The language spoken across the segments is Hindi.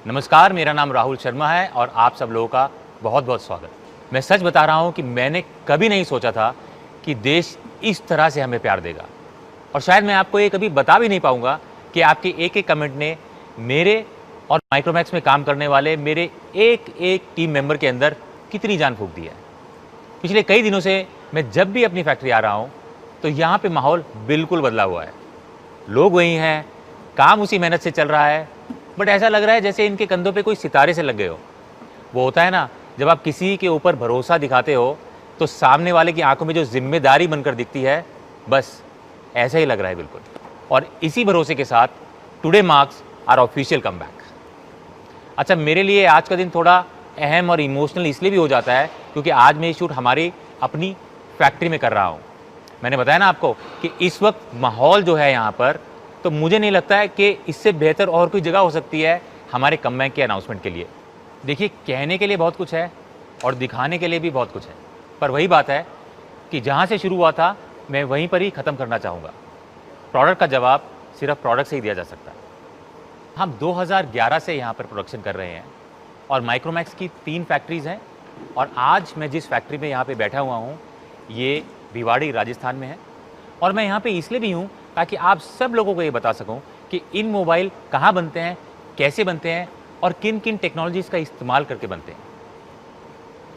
नमस्कार, मेरा नाम राहुल शर्मा है और आप सब लोगों का बहुत बहुत स्वागत। मैं सच बता रहा हूँ कि मैंने कभी नहीं सोचा था कि देश इस तरह से हमें प्यार देगा, और शायद मैं आपको ये कभी बता भी नहीं पाऊँगा कि आपके एक एक कमेंट ने मेरे और माइक्रोमैक्स में काम करने वाले मेरे एक एक टीम मेंबर के अंदर कितनी जान फूँक दी है। पिछले कई दिनों से मैं जब भी अपनी फैक्ट्री आ रहा हूँ तो यहाँ पे माहौल बिल्कुल बदला हुआ है। लोग वही हैं, काम उसी मेहनत से चल रहा है, बट ऐसा लग रहा है जैसे इनके कंधों पे कोई सितारे से लग गए हो। वो होता है ना, जब आप किसी के ऊपर भरोसा दिखाते हो तो सामने वाले की आंखों में जो जिम्मेदारी बनकर दिखती है, बस ऐसा ही लग रहा है बिल्कुल। और इसी भरोसे के साथ today marks our official comeback. अच्छा, मेरे लिए आज का दिन थोड़ा अहम और इमोशनल इसलिए भी हो जाता है क्योंकि आज मैं ये शूट हमारी अपनी फैक्ट्री में कर रहा हूँ। मैंने बताया ना आपको कि इस वक्त माहौल जो है यहाँ पर, तो मुझे नहीं लगता है कि इससे बेहतर और कोई जगह हो सकती है हमारे कमबैक के अनाउंसमेंट के लिए। देखिए, कहने के लिए बहुत कुछ है और दिखाने के लिए भी बहुत कुछ है, पर वही बात है कि जहाँ से शुरू हुआ था मैं वहीं पर ही ख़त्म करना चाहूँगा। प्रोडक्ट का जवाब सिर्फ प्रोडक्ट से ही दिया जा सकता है। हम 2011 से यहाँ पर प्रोडक्शन कर रहे हैं और माइक्रोमैक्स की 3 फैक्ट्रीज़ हैं, और आज मैं जिस फैक्ट्री में यहाँ पे बैठा हुआ हूँ ये भिवाड़ी राजस्थान में है। और मैं यहाँ पे इसलिए भी हूँ ताकि आप सब लोगों को ये बता सकूँ कि इन मोबाइल कहाँ बनते हैं, कैसे बनते हैं और किन किन टेक्नोलॉजीज़ का इस्तेमाल करके बनते हैं।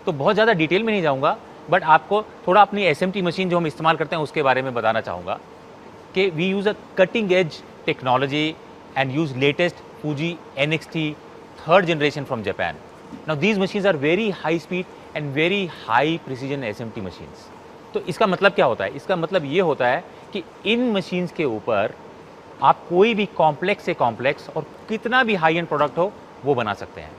तो बहुत ज़्यादा डिटेल में नहीं जाऊँगा, बट आपको थोड़ा अपनी SMT मशीन जो हम इस्तेमाल करते हैं उसके बारे में बताना चाहूँगा कि we use a cutting edge technology and use latest Fuji NXT 3rd generation from Japan. Now these machines are very high speed and very high precision SMT machines. तो इसका मतलब क्या होता है? इसका मतलब ये होता है कि इन मशीन्स के ऊपर आप कोई भी कॉम्प्लेक्स से कॉम्प्लेक्स और कितना भी हाई एंड प्रोडक्ट हो वो बना सकते हैं।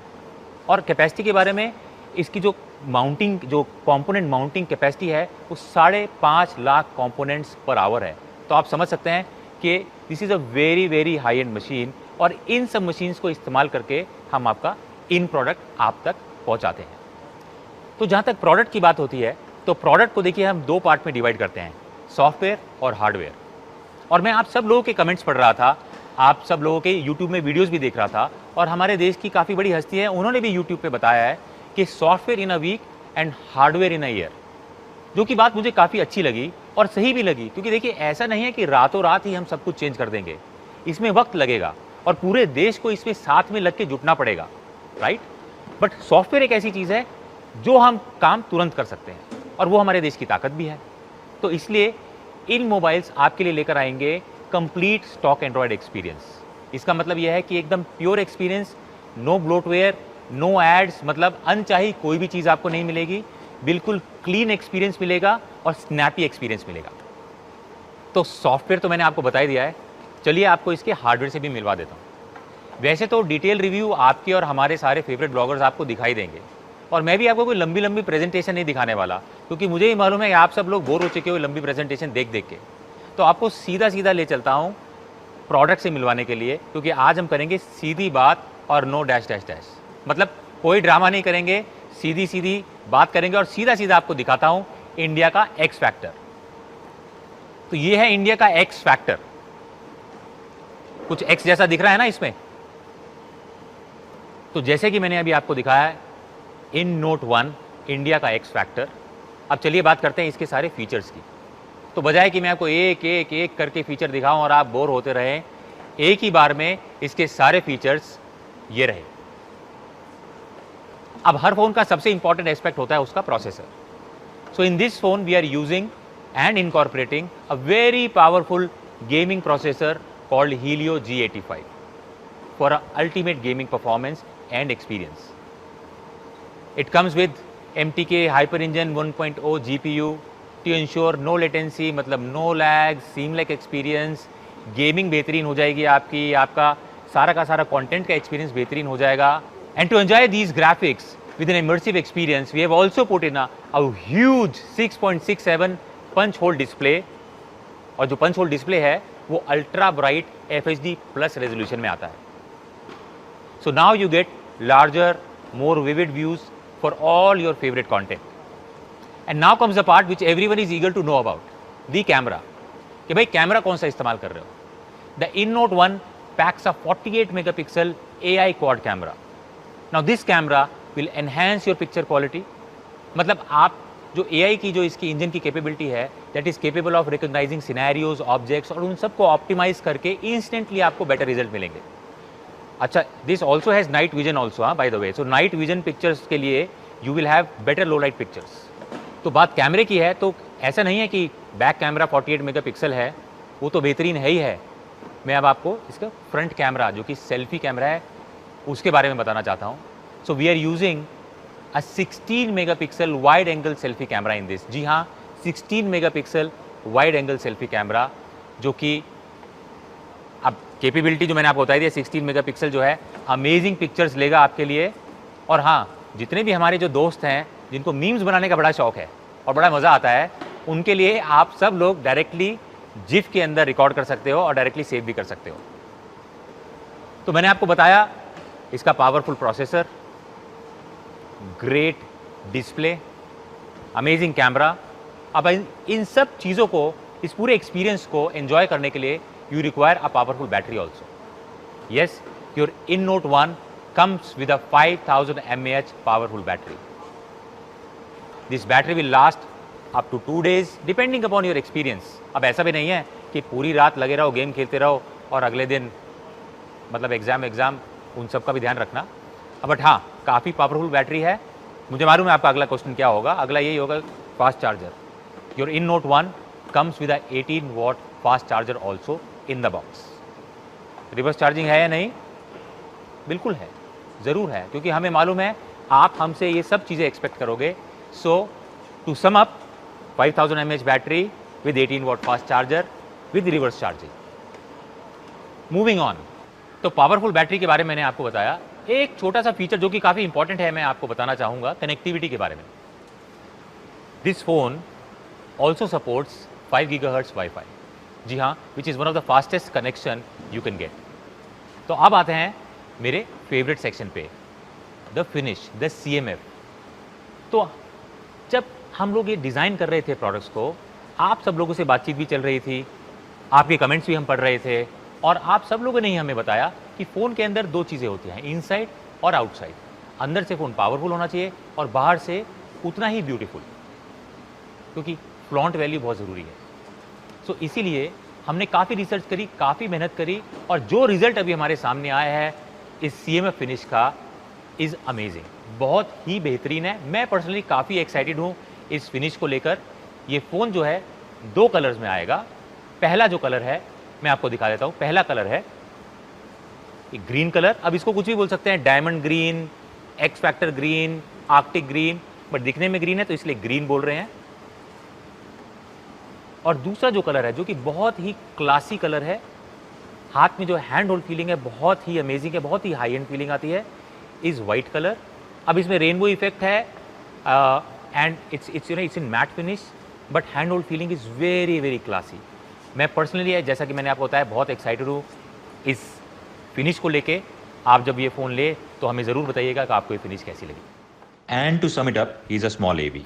और कैपेसिटी के बारे में, इसकी जो माउंटिंग, जो कंपोनेंट माउंटिंग कैपेसिटी है वो 5.5 लाख कंपोनेंट्स पर आवर है। तो आप समझ सकते हैं कि this is a very high and machine, और इन सब मशीन्स को इस्तेमाल करके हम आपका इन प्रोडक्ट आप तक पहुंचाते हैं। तो जहाँ तक प्रोडक्ट की बात होती है तो प्रोडक्ट को देखिए हम 2 पार्ट में डिवाइड करते हैं, सॉफ्टवेयर और हार्डवेयर। और मैं आप सब लोगों के कमेंट्स पढ़ रहा था, आप सब लोगों के यूट्यूब में वीडियोस भी देख रहा था, और हमारे देश की काफ़ी बड़ी हस्ती है उन्होंने भी यूट्यूब पे बताया है कि software in a week and hardware in a year, जो कि बात मुझे काफ़ी अच्छी लगी और सही भी लगी। क्योंकि देखिए, ऐसा नहीं है कि रातों रात ही हम सब कुछ चेंज कर देंगे, इसमें वक्त लगेगा और पूरे देश को इसमें साथ में लग के जुटना पड़ेगा, राइट। बट सॉफ्टवेयर एक ऐसी चीज़ है जो हम काम तुरंत कर सकते हैं, और वो हमारे देश की ताकत भी है। तो इसलिए इन मोबाइल्स आपके लिए लेकर आएंगे कंप्लीट स्टॉक एंड्रॉयड एक्सपीरियंस। इसका मतलब यह है कि एकदम pure experience, no bloatware, no ads, मतलब अनचाही कोई भी चीज़ आपको नहीं मिलेगी, बिल्कुल क्लीन एक्सपीरियंस मिलेगा और स्नैपी एक्सपीरियंस मिलेगा। तो सॉफ्टवेयर तो मैंने आपको बता ही दिया है, चलिए आपको इसके हार्डवेयर से भी मिलवा देता हूँ। वैसे तो डिटेल रिव्यू आपके और हमारे सारे फेवरेट ब्लॉगर्स आपको दिखाई देंगे, और मैं भी आपको कोई लंबी प्रेजेंटेशन नहीं दिखाने वाला, क्योंकि मुझे ही मालूम है कि आप सब लोग बोर हो चुके हो लंबी प्रेजेंटेशन देख के। तो आपको सीधा ले चलता हूँ प्रोडक्ट से मिलवाने के लिए, क्योंकि आज हम करेंगे सीधी बात और नो डैश। मतलब कोई ड्रामा नहीं करेंगे, सीधी बात करेंगे और सीधा आपको दिखाता हूँ इंडिया का एक्स फैक्टर। तो ये है इंडिया का एक्स फैक्टर। कुछ एक्स जैसा दिख रहा है ना इसमें। तो जैसे कि मैंने अभी आपको दिखाया है इन नोट 1 इंडिया का एक्स फैक्टर। अब चलिए बात करते हैं इसके सारे फीचर्स की। तो बजाय कि मैं आपको एक करके फीचर दिखाऊं और आप बोर होते रहें, एक ही बार में इसके सारे फीचर्स ये रहे। अब हर फोन का सबसे इंपॉर्टेंट एस्पेक्ट होता है उसका processor. So in this phone we are using and incorporating a very powerful gaming processor called Helio G85 for a ultimate gaming performance and experience. It comes with MTK Hyper Engine 1.0 GPU to ensure no latency, मतलब no lag, seamless experience। Gaming बेहतरीन हो जाएगी आपका सारा का सारा कंटेंट का एक्सपीरियंस बेहतरीन हो जाएगा। And to enjoy these graphics with an immersive experience, we have also put in a huge 6.67 punch hole display, और जो पंच होल डिस्प्ले है वो ultra bright FHD plus resolution में आता है। So now you get larger, more vivid views for all your favourite content. And now comes the part which everyone is eager to know about, the camera, कि भाई कैमरा कौन सा इस्तेमाल कर रहे हो। The InNote 1 packs a 48 megapixel AI quad camera. Now this camera will enhance your picture quality. मतलब आप जो AI की जो इसकी इंजन की कैपेबिलिटी है, that is capable of recognising scenarios, objects, और उन सबको ऑप्टिमाइज करके इंस्टेंटली आपको बेटर रिजल्ट मिलेंगे. अच्छा, this also has night vision also, by the way. So night vision pictures के लिए you will have better low light pictures. तो बात कैमरे की है, तो ऐसा नहीं है कि बैक कैमरा 48 मेगापिक्सल है, वो तो बेहतरीन है ही है. मैं अब आपको इसका फ्रंट कैमरा जो कि सेल्फी कैमरा है उसके बारे में बताना चाहता हूँ. So we are using a 16 megapixel wide angle selfie camera in this. जी हाँ, 16 megapixel wide angle selfie camera, जो कि अब कैपेबिलिटी जो मैंने आपको बताई थी, 16 मेगापिक्सल जो है अमेजिंग पिक्चर्स लेगा आपके लिए. और हाँ, जितने भी हमारे जो दोस्त हैं जिनको मीम्स बनाने का बड़ा शौक है और बड़ा मज़ा आता है, उनके लिए आप सब लोग डायरेक्टली जिफ के अंदर रिकॉर्ड कर सकते हो और डायरेक्टली सेव भी कर सकते हो. तो मैंने आपको बताया इसका powerful processor, great display, amazing camera. अब इन सब चीज़ों को, इस पूरे एक्सपीरियंस को एंजॉय करने के लिए you require a powerful battery also. Yes, your InNote 1 comes with a 5000 mAh powerful battery. This battery will last up to 2 days depending upon your experience. अब ऐसा भी नहीं है कि पूरी रात लगे रहो, गेम खेलते रहो और अगले दिन मतलब एग्ज़ाम उन सब का भी ध्यान रखना. बट हाँ, काफ़ी पावरफुल बैटरी है. मुझे मालूम है आपका अगला क्वेश्चन क्या होगा. अगला यही होगा, fast charger. Your InNote 1 comes with 18 watt fast charger also in the box. Reverse charging है या नहीं? बिल्कुल है, ज़रूर है, क्योंकि हमें मालूम है आप हमसे ये सब चीज़ें एक्सपेक्ट करोगे. So to sum up, 5000 mAh battery with 18 watt fast charger with reverse charging. Moving on, तो पावरफुल बैटरी के बारे में मैंने आपको बताया. एक छोटा सा फीचर जो कि काफ़ी इंपॉर्टेंट है, मैं आपको बताना चाहूँगा कनेक्टिविटी के बारे में. This phone also supports 5 GHz WiFi. जी हाँ, which is one of the fastest connection you can get. तो अब आते हैं मेरे फेवरेट सेक्शन पे, द फिनिश, द CMF. तो जब हम लोग ये डिज़ाइन कर रहे थे प्रोडक्ट्स को, आप सब लोगों से बातचीत भी चल रही थी, आपके कमेंट्स भी हम पढ़ रहे थे, और आप सब लोगों ने ही हमें बताया कि फ़ोन के अंदर 2 चीज़ें होती हैं, इनसाइड और आउटसाइड. अंदर से फ़ोन पावरफुल होना चाहिए और बाहर से उतना ही ब्यूटीफुल, क्योंकि फ्लॉन्ट वैल्यू बहुत ज़रूरी है. सो इसीलिए हमने काफ़ी रिसर्च करी, काफ़ी मेहनत करी, और जो रिज़ल्ट अभी हमारे सामने आया है इस CMF फिनिश का इज़ अमेजिंग, बहुत ही बेहतरीन है. मैं पर्सनली काफ़ी एक्साइटेड हूँ इस फिनिश को लेकर. ये फ़ोन जो है 2 कलर्स में आएगा. पहला जो कलर है मैं आपको दिखा देता हूँ. पहला कलर है ग्रीन कलर. अब इसको कुछ भी बोल सकते हैं, diamond green, x factor green, Arctic green, but दिखने में ग्रीन है तो इसलिए ग्रीन बोल रहे हैं. और दूसरा जो कलर है, जो कि बहुत ही क्लासी कलर है, हाथ में जो हैंड होल्ड फीलिंग है बहुत ही अमेजिंग है, बहुत ही हाई एंड फीलिंग आती है, इज़ वाइट कलर. अब इसमें रेनबो इफेक्ट है and it's in matte finish, but hand hold feeling is very very classy. मैं पर्सनली, जैसा कि मैंने आपको बताया, बहुत एक्साइटेड हूँ इस फिनिश को लेके. आप जब ये फ़ोन ले तो हमें ज़रूर बताइएगा कि आपको ये फिनिश कैसी लगी. And to sum it up, he is a small AV.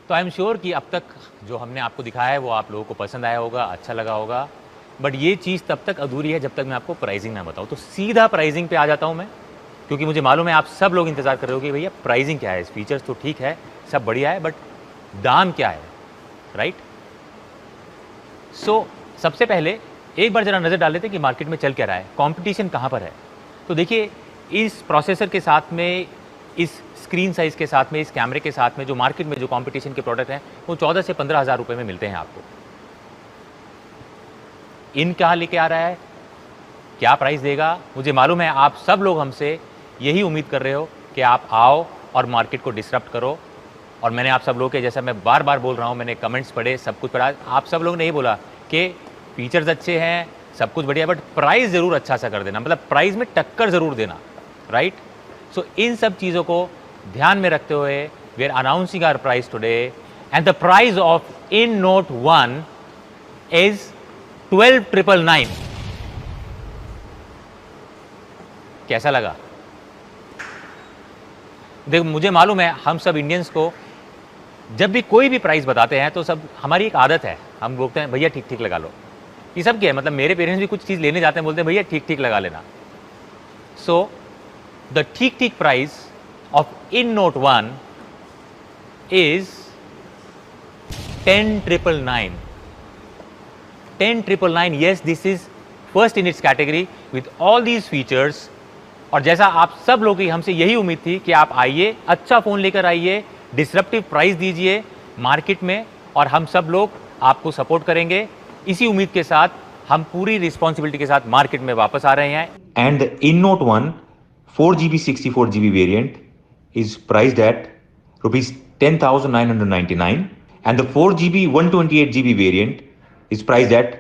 तो आई एम श्योर कि अब तक जो हमने आपको दिखाया है वो आप लोगों को पसंद आया होगा, अच्छा लगा होगा. बट ये चीज़ तब तक अधूरी है जब तक मैं आपको प्राइसिंग ना बताऊँ. तो सीधा प्राइसिंग पे आ जाता हूँ मैं, क्योंकि मुझे मालूम है आप सब लोग इंतज़ार कर रहे हो कि भैया प्राइसिंग क्या है. फीचर्स तो ठीक है, सब बढ़िया है, बट दाम क्या है, राइट? सो सबसे पहले एक बार ज़रा नज़र डाल लेते हैं कि मार्केट में चल क्या रहा है, कॉम्पिटिशन कहाँ पर है. तो देखिए, इस प्रोसेसर के साथ में इस स्क्रीन साइज़ के साथ में, इस कैमरे के साथ में जो मार्केट में जो कंपटीशन के प्रोडक्ट हैं वो 14 से 15 हज़ार रुपये में मिलते हैं आपको। इन कहाँ लेके आ रहा है, क्या प्राइस देगा, मुझे मालूम है आप सब लोग हमसे यही उम्मीद कर रहे हो कि आप आओ और मार्केट को डिसरप्ट करो। और मैंने आप सब लोग के, जैसा मैं बार बार बोल रहा हूँ, मैंने कमेंट्स पढ़े, सब कुछ पढ़ा, आप सब लोग ने यही बोला कि फीचर्स अच्छे हैं, सब कुछ बढ़िया, बट प्राइस ज़रूर अच्छा सा कर देना, मतलब प्राइस में टक्कर ज़रूर देना, राइट। सो इन सब चीज़ों को ध्यान में रखते हुए we are announcing our price today, and the price of InNote 1 is 12,999। कैसा लगा? देखो, मुझे मालूम है हम सब इंडियंस को जब भी कोई भी प्राइस बताते हैं तो सब, हमारी एक आदत है, हम बोलते हैं भैया ठीक ठीक लगा लो। ये सब क्या है, मतलब मेरे पेरेंट्स भी कुछ चीज़ लेने जाते हैं, बोलते हैं भैया ठीक ठीक लगा लेना। सो द ठीक ठीक price of InNote 1 is 10,999। 10,999, yes, this is first in its category with all these features। और जैसा आप सब लोगों की हमसे यही उम्मीद थी कि आप आइए, अच्छा फ़ोन लेकर आइए, डिसरप्टिव प्राइस दीजिए मार्केट में, और हम सब लोग आपको सपोर्ट करेंगे। इसी उम्मीद के साथ हम पूरी रिस्पॉन्सिबिलिटी के साथ मार्केट में वापस आ रहे हैं। And the InNote 1 4GB 64GB variant is priced at rupees 10,999, and the 4GB 128GB variant is priced at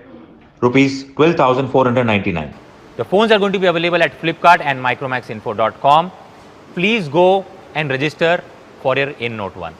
rupees 12,499. The phones are going to be available at Flipkart and micromaxinfo.com. Please go and register for your InNote 1.